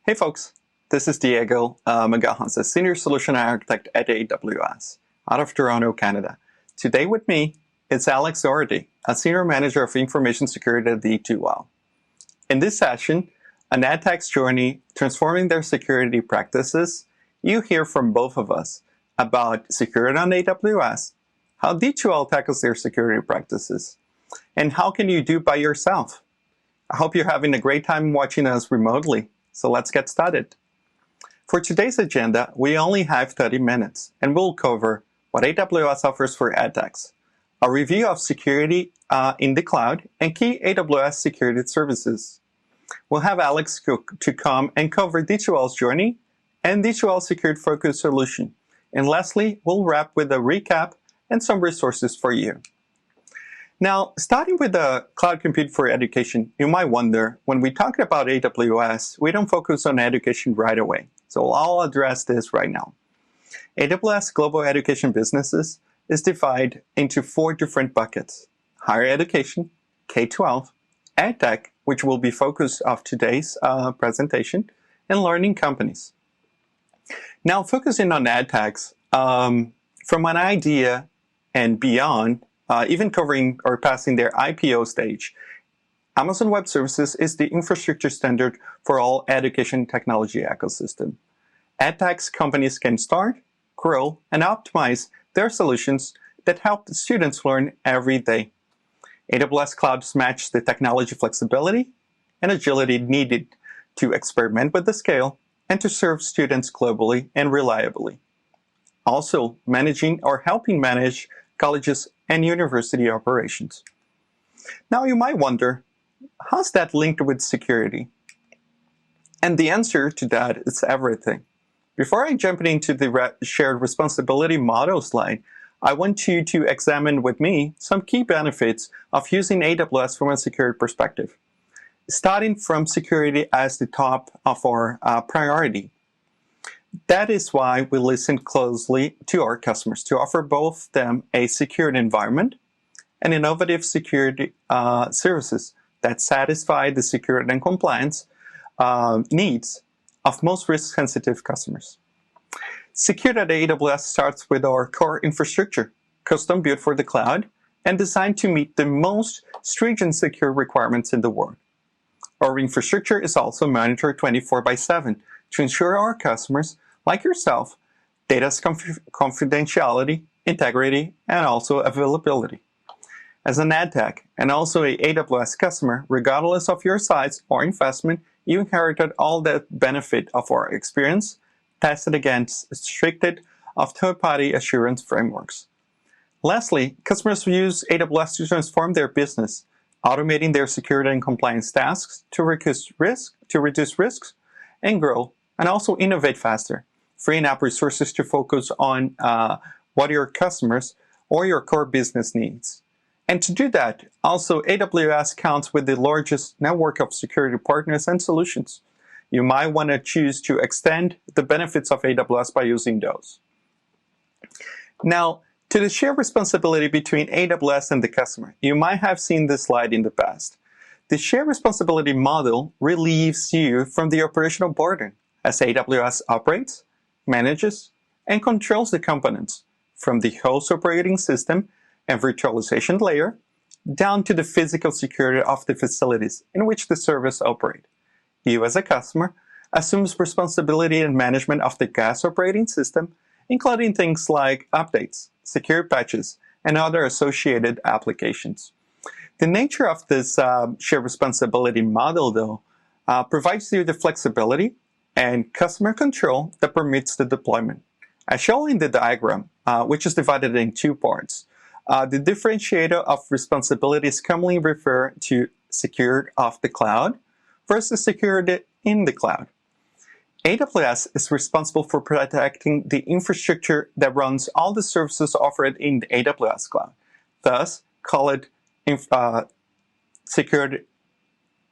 Hey folks, this is Diego Magajas, a Senior Solution Architect at AWS, out of Toronto, Canada. Today with me is Alex Doherty, a Senior Manager of Information Security at D2L. In this session, an AdTech's journey transforming their security practices, you hear from both of us about security on AWS, how D2L tackles their security practices, and how can you do by yourself. I hope you're having a great time watching us remotely. So let's get started. For today's agenda, we only have 30 minutes, and we'll cover what AWS offers for AdTechs, a review of security in the cloud, and key AWS security services. We'll have Alex to come and cover D2L's journey and D2L Security Focus solution. And lastly, we'll wrap with a recap and some resources for you. Now, starting with the cloud compute for education, you might wonder, when we talk about AWS, we don't focus on education right away. So I'll address this right now. AWS Global Education Businesses is divided into 4 different buckets: higher education, K-12, EdTech, which will be focus of today's presentation, and learning companies. Now, focusing on EdTechs, from an idea and beyond, even covering or passing their IPO stage, Amazon Web Services is the infrastructure standard for all education technology ecosystem. EdTech companies can start, grow, and optimize their solutions that help the students learn every day. AWS clouds match the technology flexibility and agility needed to experiment with the scale and to serve students globally and reliably. Also, managing or helping manage colleges and university operations. Now you might wonder, how's that linked with security? And the answer to that is everything. Before I jump into the shared responsibility model slide, I want you to examine with me some key benefits of using AWS from a security perspective, starting from security as the top of our priority. That is why we listen closely to our customers to offer both them a secured environment and innovative security services that satisfy the security and compliance needs of most risk-sensitive customers. Security at AWS starts with our core infrastructure, custom built for the cloud and designed to meet the most stringent secure requirements in the world. Our infrastructure is also monitored 24/7 to ensure our customers, like yourself, data's confidentiality, integrity, and also availability. As an AdTech and also a AWS customer, regardless of your size or investment, you inherited all the benefit of our experience, tested against restricted of third-party assurance frameworks. Lastly, customers use AWS to transform their business, automating their security and compliance tasks to reduce risks and grow, and also innovate faster, freeing up resources to focus on what your customers or your core business needs. And to do that, also AWS counts with the largest network of security partners and solutions. You might want to choose to extend the benefits of AWS by using those. Now, to the shared responsibility between AWS and the customer, you might have seen this slide in the past. The shared responsibility model relieves you from the operational burden as AWS operates, manages, and controls the components from the host operating system and virtualization layer down to the physical security of the facilities in which the service operates. You as a customer assumes responsibility and management of the GaaS operating system, including things like updates, secure patches, and other associated applications. The nature of this shared responsibility model, though, provides you the flexibility and customer control that permits the deployment. As shown in the diagram, which is divided in 2 parts, the differentiator of responsibility is commonly referred to secured off the cloud versus secured in the cloud. AWS is responsible for protecting the infrastructure that runs all the services offered in the AWS cloud. Thus, call it secured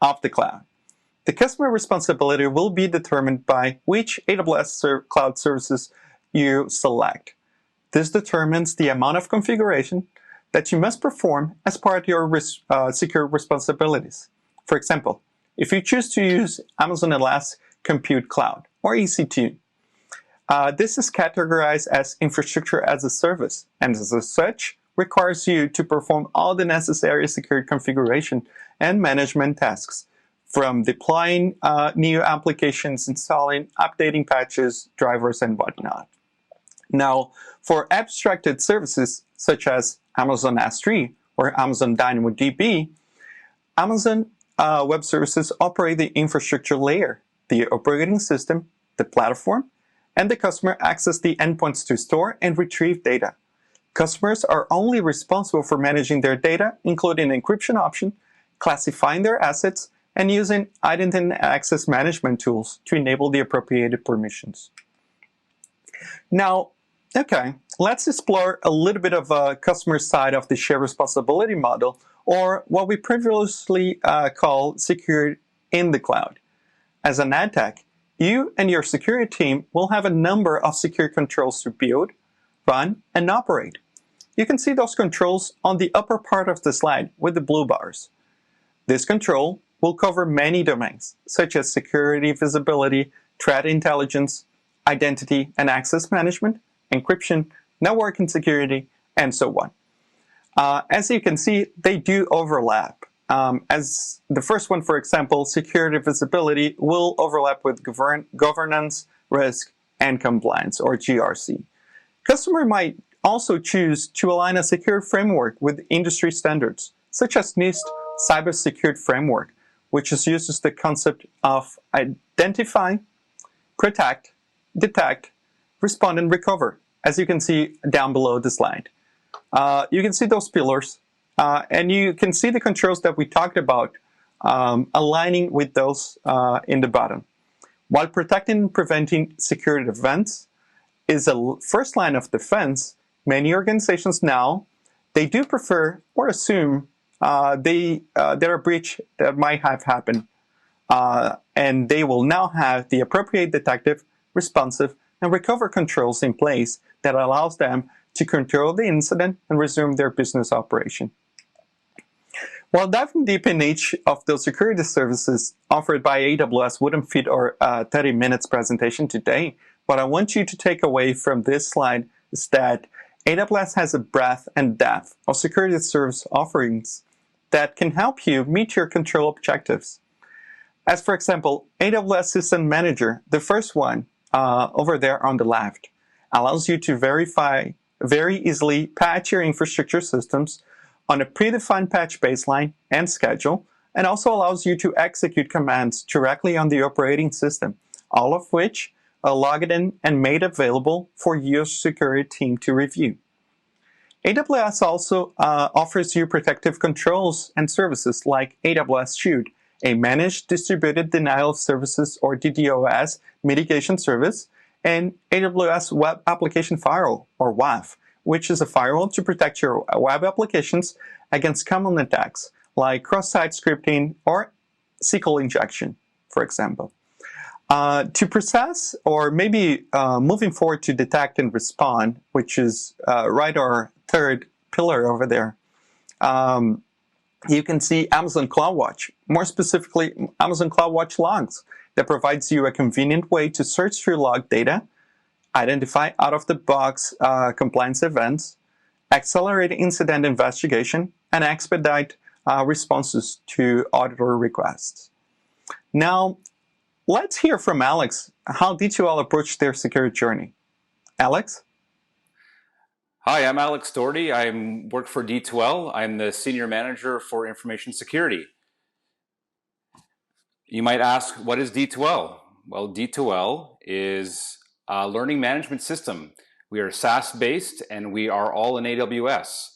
off the cloud. The customer responsibility will be determined by which AWS cloud services you select. This determines the amount of configuration that you must perform as part of your secure responsibilities. For example, if you choose to use Amazon Elastic Compute Cloud, or EC2. This is categorized as infrastructure as a service, and as such, requires you to perform all the necessary security configuration and management tasks, from deploying new applications, installing, updating patches, drivers, and whatnot. Now, for abstracted services such as Amazon S3 or Amazon DynamoDB, Amazon Web Services operate the infrastructure layer, the operating system, the platform, and the customer access the endpoints to store and retrieve data. Customers are only responsible for managing their data, including encryption option, classifying their assets, and using identity and access management tools to enable the appropriated permissions. Now, okay, let's explore a little bit of a customer side of the shared responsibility model, or what we previously called security in the cloud. As an ad tech, you and your security team will have a number of security controls to build, run, and operate. You can see those controls on the upper part of the slide with the blue bars. This control will cover many domains, such as security visibility, threat intelligence, identity and access management, encryption, networking security, and so on. As you can see, they do overlap. As the first one, for example, security visibility will overlap with governance, risk, and compliance, or GRC. Customer might also choose to align a secure framework with industry standards, such as NIST Cybersecurity Framework, which uses the concept of identify, protect, detect, respond, and recover, as you can see down below the slide. You can see those pillars, and you can see the controls that we talked about aligning with those in the bottom. While protecting and preventing security events is a first line of defense, many organizations now, they do prefer or assume there are a breach that might have happened, and they will now have the appropriate detective, responsive, and recover controls in place that allows them to control the incident and resume their business operation. While diving deep in each of those security services offered by AWS wouldn't fit our 30 minutes presentation today, what I want you to take away from this slide is that AWS has a breadth and depth of security service offerings that can help you meet your control objectives. As for example, AWS System Manager, the first one over there on the left, allows you to very easily patch your infrastructure systems on a predefined patch baseline and schedule, and also allows you to execute commands directly on the operating system, all of which are logged in and made available for your security team to review. AWS also offers you protective controls and services like AWS Shield, a Managed Distributed Denial of Services or DDoS mitigation service, and AWS Web Application Firewall, or WAF, which is a firewall to protect your web applications against common attacks like cross-site scripting or SQL injection, for example. To process, or maybe moving forward to detect and respond, which is right our third pillar over there, you can see Amazon CloudWatch, more specifically Amazon CloudWatch Logs, that provides you a convenient way to search through log data, identify out-of-the-box compliance events, accelerate incident investigation, and expedite responses to auditor requests. Now, let's hear from Alex how D2L approached their security journey. Alex? Hi, I'm Alex Doherty. I work for D2L. I'm the Senior Manager for Information Security. You might ask, what is D2L? Well, D2L is a learning management system. We are SaaS-based, and we are all in AWS.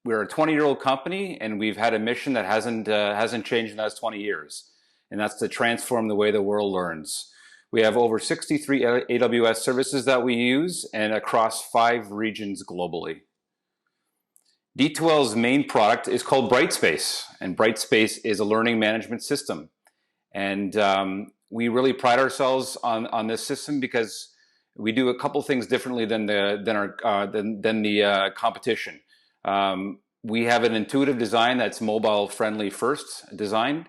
We're a 20-year-old company, and we've had a mission that hasn't changed in the last 20 years, and that's to transform the way the world learns. We have over 63 AWS services that we use, and across 5 regions globally. D2L's main product is called Brightspace, and Brightspace is a learning management system. And we really pride ourselves on this system because we do a couple things differently than the competition. We have an intuitive design that's mobile-friendly first designed.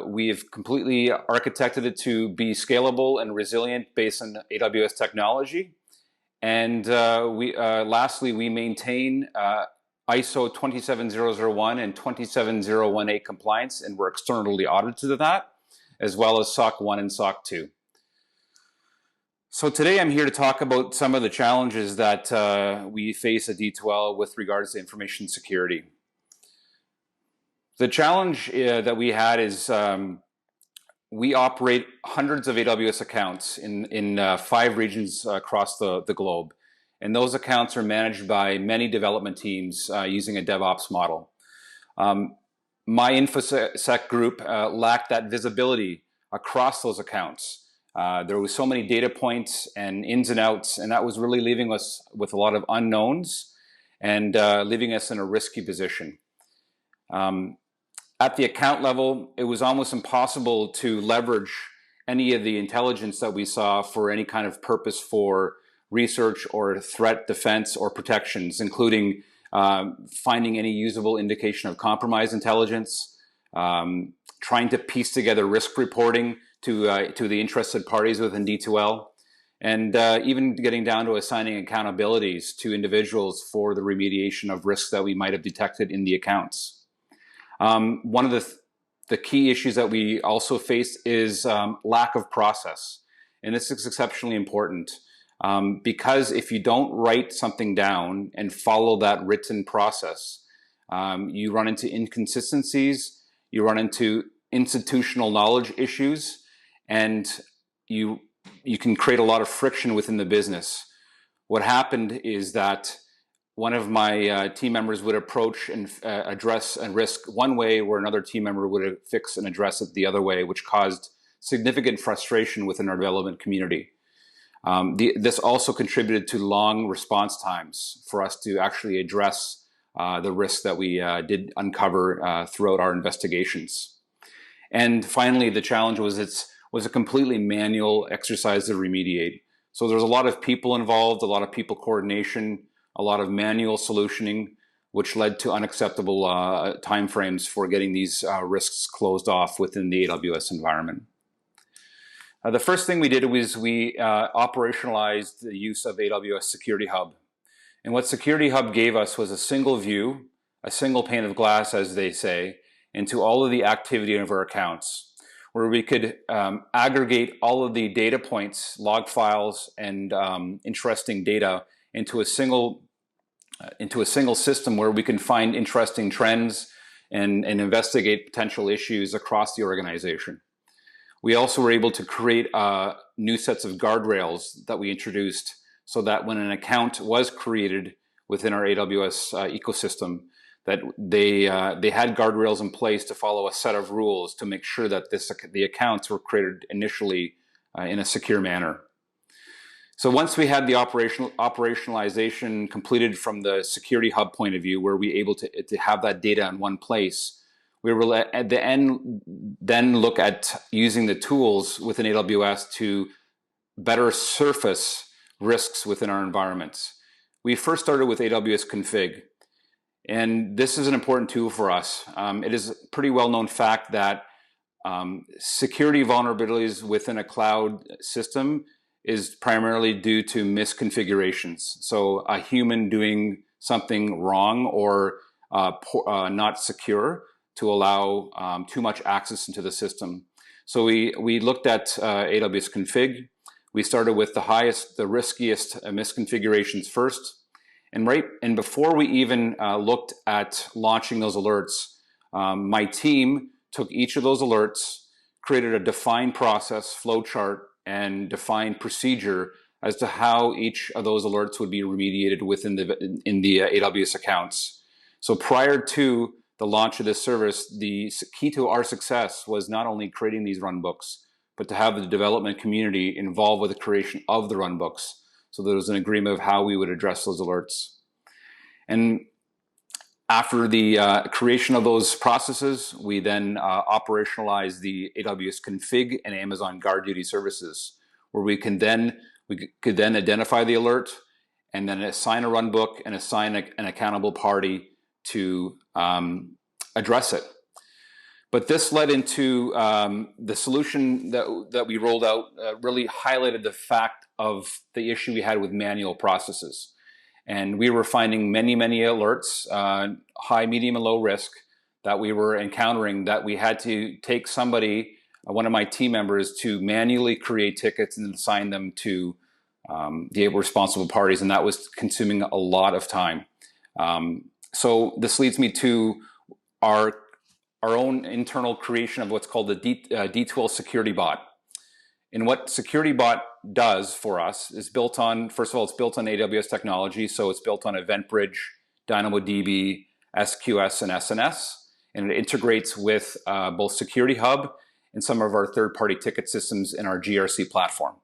We have completely architected it to be scalable and resilient based on AWS technology. And lastly, we maintain ISO 27001 and 27018 compliance, and we're externally audited to that, as well as SOC 1 and SOC 2. So today I'm here to talk about some of the challenges that we face at D2L with regards to information security. The challenge that we had is we operate hundreds of AWS accounts in 5 regions across the globe. And those accounts are managed by many development teams using a DevOps model. My InfoSec group lacked that visibility across those accounts. There was so many data points and ins and outs, and that was really leaving us with a lot of unknowns and leaving us in a risky position. At the account level, it was almost impossible to leverage any of the intelligence that we saw for any kind of purpose for research or threat defense or protections, including finding any usable indication of compromise intelligence, trying to piece together risk reporting to the interested parties within D2L, and even getting down to assigning accountabilities to individuals for the remediation of risks that we might have detected in the accounts. One of the key issues that we also face is lack of process. And this is exceptionally important because if you don't write something down and follow that written process, you run into inconsistencies, you run into institutional knowledge issues, and you can create a lot of friction within the business. What happened is that one of my team members would approach and address a risk one way, where another team member would fix and address it the other way, which caused significant frustration within our development community. This also contributed to long response times for us to actually address the risks that we did uncover throughout our investigations. And finally, the challenge was it was a completely manual exercise to remediate. So there's a lot of people involved, a lot of people coordination, a lot of manual solutioning, which led to unacceptable timeframes for getting these risks closed off within the AWS environment. The first thing we did was we operationalized the use of AWS Security Hub. And what Security Hub gave us was a single view, a single pane of glass, as they say, into all of the activity of our accounts, where we could aggregate all of the data points, log files, and interesting data into a single system where we can find interesting trends and investigate potential issues across the organization. We also were able to create new sets of guardrails that we introduced so that when an account was created within our AWS ecosystem, that they had guardrails in place to follow a set of rules to make sure that the accounts were created initially in a secure manner. So once we had the operationalization completed from the Security Hub point of view, where we were able to have that data in one place, we will at the end then look at using the tools within AWS to better surface risks within our environments. We first started with AWS Config, and this is an important tool for us. It is a pretty well-known fact that security vulnerabilities within a cloud system is primarily due to misconfigurations. So a human doing something wrong or not secure to allow too much access into the system. So we looked at AWS Config. We started with the riskiest misconfigurations first. And before we even looked at launching those alerts, my team took each of those alerts, created a defined process, flowchart, and defined procedure as to how each of those alerts would be remediated within in the AWS accounts. So prior to the launch of this service, the key to our success was not only creating these runbooks, but to have the development community involved with the creation of the runbooks. So there was an agreement of how we would address those alerts. And after the creation of those processes, we then operationalized the AWS Config and Amazon GuardDuty services, where we could then identify the alert and then assign a runbook and assign an accountable party to address it. But this led into the solution that we rolled out really highlighted the fact of the issue we had with manual processes. And we were finding many alerts, high, medium, and low risk, that we were encountering, that we had to take somebody, one of my team members, to manually create tickets and assign them to the responsible parties. And that was consuming a lot of time. So this leads me to our own internal creation of what's called the D2L Security Bot. And what Security Bot does for us is built on, first of all, it's built on AWS technology. So it's built on EventBridge, DynamoDB, SQS, and SNS. And it integrates with both Security Hub and some of our third-party ticket systems in our GRC platform.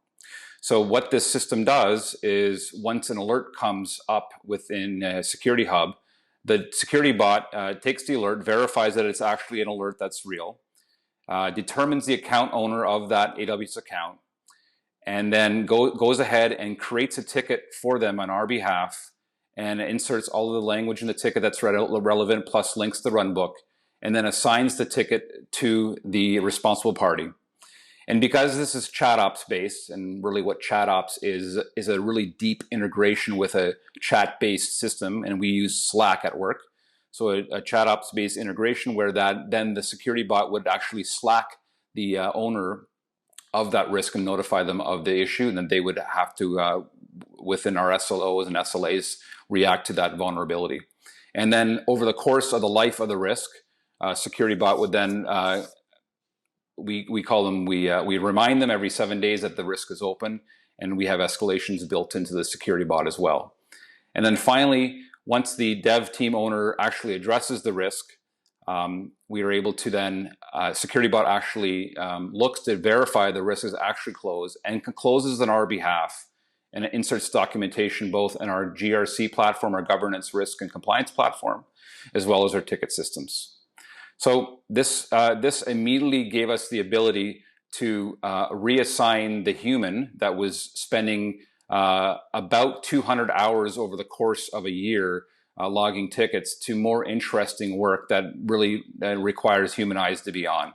So what this system does is, once an alert comes up within Security Hub, the Security Bot takes the alert, verifies that it's actually an alert that's real, determines the account owner of that AWS account, and then goes ahead and creates a ticket for them on our behalf, and inserts all of the language in the ticket that's relevant, plus links to the runbook, and then assigns the ticket to the responsible party. And because this is ChatOps based, and really what ChatOps is a really deep integration with a chat-based system, and we use Slack at work. So a ChatOps based integration where then the security bot would actually Slack the owner of that risk and notify them of the issue, and then they would have to, within our SLOs and SLAs, react to that vulnerability. And then over the course of the life of the risk, security bot would then we call them, we remind them every 7 days that the risk is open, and we have escalations built into the security bot as well. And then finally, once the dev team owner actually addresses the risk, we are able to then, security bot actually looks to verify the risk is actually closed, and closes on our behalf, and it inserts documentation both in our GRC platform, our governance, risk, and compliance platform, as well as our ticket systems. So this immediately gave us the ability to reassign the human that was spending about 200 hours over the course of a year logging tickets to more interesting work that really requires human eyes to be on.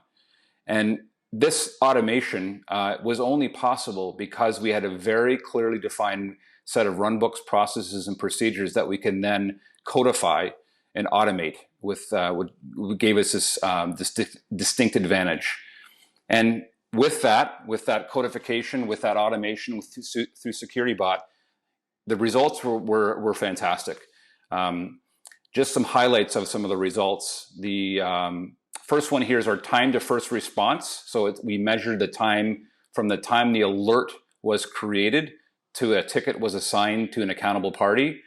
And this automation was only possible because we had a very clearly defined set of runbooks, processes, and procedures that we can then codify and automate with what gave us this distinct advantage. And with that codification, with that automation through Security Bot, the results were fantastic. Just some highlights of some of the results. The first one here is our time to first response. So we measured the time from the time the alert was created to a ticket was assigned to an accountable party.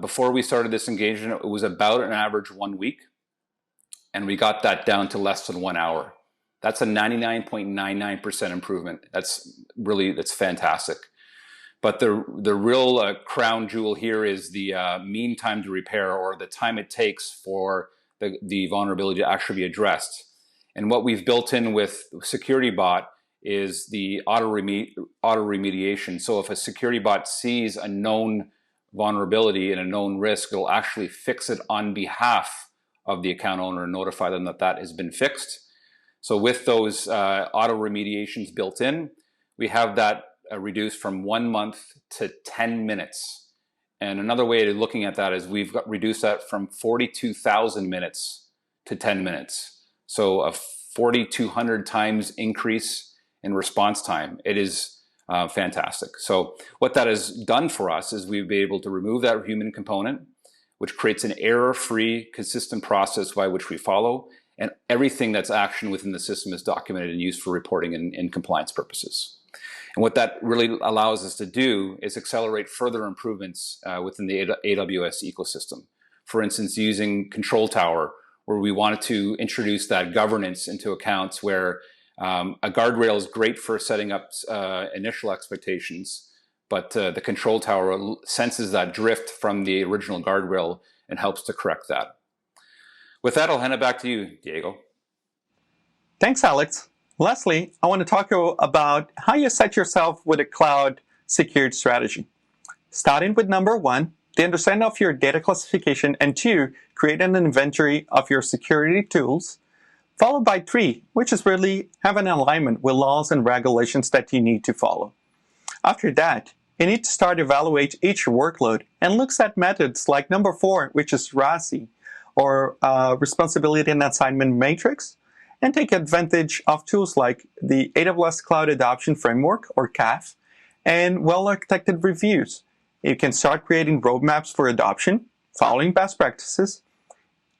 Before we started this engagement, it was about an average 1 week, and we got that down to less than 1 hour. That's a 99.99% improvement. That's fantastic. But the real crown jewel here is the mean time to repair, or the time it takes for the vulnerability to actually be addressed. And what we've built in with Security Bot is the auto remediation. So if a security bot sees a known vulnerability and a known risk, it'll actually fix it on behalf of the account owner and notify them that has been fixed. So with those auto remediations built in, we have that reduced from 1 month to 10 minutes. And another way of looking at that is we've reduced that from 42,000 minutes to 10 minutes. So a 4,200 times increase in response time. It is fantastic. So what that has done for us is we've been able to remove that human component, which creates an error-free, consistent process by which we follow, and everything that's action within the system is documented and used for reporting and compliance purposes. And what that really allows us to do is accelerate further improvements within the AWS ecosystem. For instance, using Control Tower, where we wanted to introduce that governance into accounts where a guardrail is great for setting up initial expectations, but the Control Tower senses that drift from the original guardrail and helps to correct that. With that, I'll hand it back to you, Diego. Thanks, Alex. Lastly, I want to talk about how you set yourself with a cloud secured strategy. Starting with number 1, the understanding of your data classification, and 2, create an inventory of your security tools. Followed by 3, which is really have an alignment with laws and regulations that you need to follow. After that, you need to start evaluate each workload and looks at methods like number 4, which is RASI, or Responsibility and Assignment Matrix, and take advantage of tools like the AWS Cloud Adoption Framework, or CAF, and well-architected reviews. You can start creating roadmaps for adoption, following best practices,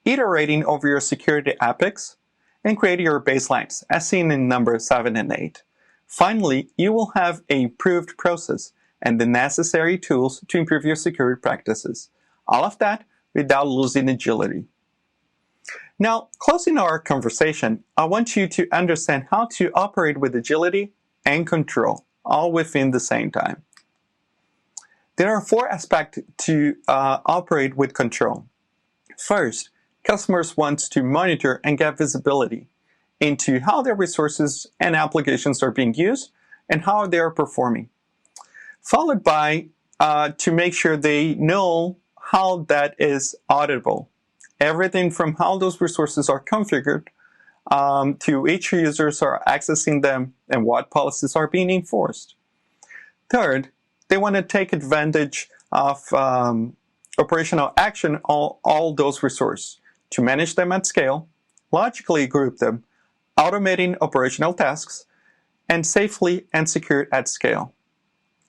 iterating over your security epics, and creating your baselines, as seen in number 7 and 8. Finally, you will have a proved process and the necessary tools to improve your security practices. All of that without losing agility. Now, closing our conversation, I want you to understand how to operate with agility and control, all within the same time. There are 4 aspects to operate with control. First, customers want to monitor and get visibility into how their resources and applications are being used and how they are performing. Followed by to make sure they know how that is auditable. Everything from how those resources are configured to which users are accessing them and what policies are being enforced. Third, they want to take advantage of operational action on all those resources to manage them at scale, logically group them, automating operational tasks, and safely and secure at scale.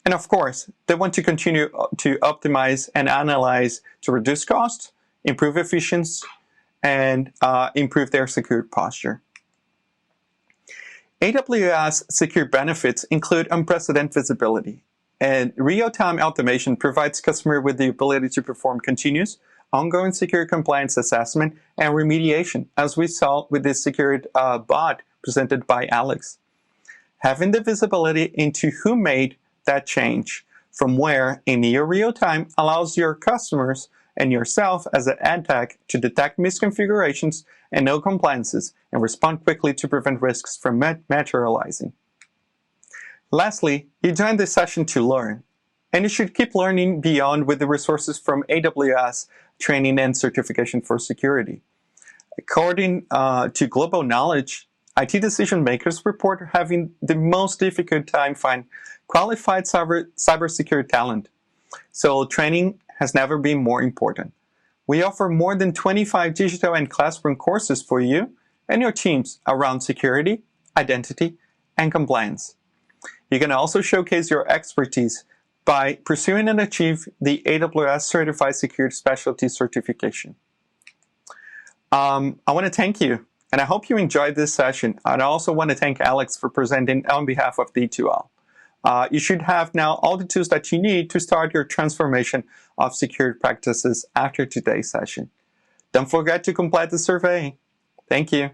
And of course, they want to continue to optimize and analyze to reduce costs, improve efficiency, and improve their security posture. AWS secure benefits include unprecedented visibility, and real-time automation provides customers with the ability to perform continuous, ongoing security compliance assessment and remediation, as we saw with this security bot presented by Alex. Having the visibility into who made that change from where in near real time allows your customers and yourself as an ad tech to detect misconfigurations and no compliances and respond quickly to prevent risks from materializing. Lastly, you joined this session to learn, and you should keep learning beyond with the resources from AWS training and certification for security. According to Global Knowledge, IT decision makers report having the most difficult time finding qualified cybersecurity talent. So training has never been more important. We offer more than 25 digital and classroom courses for you and your teams around security, identity, and compliance. You can also showcase your expertise by pursuing and achieve the AWS Certified Security Specialty certification. I want to thank you, and I hope you enjoyed this session. And I also want to thank Alex for presenting on behalf of D2L. You should have now all the tools that you need to start your transformation of security practices after today's session. Don't forget to complete the survey. Thank you.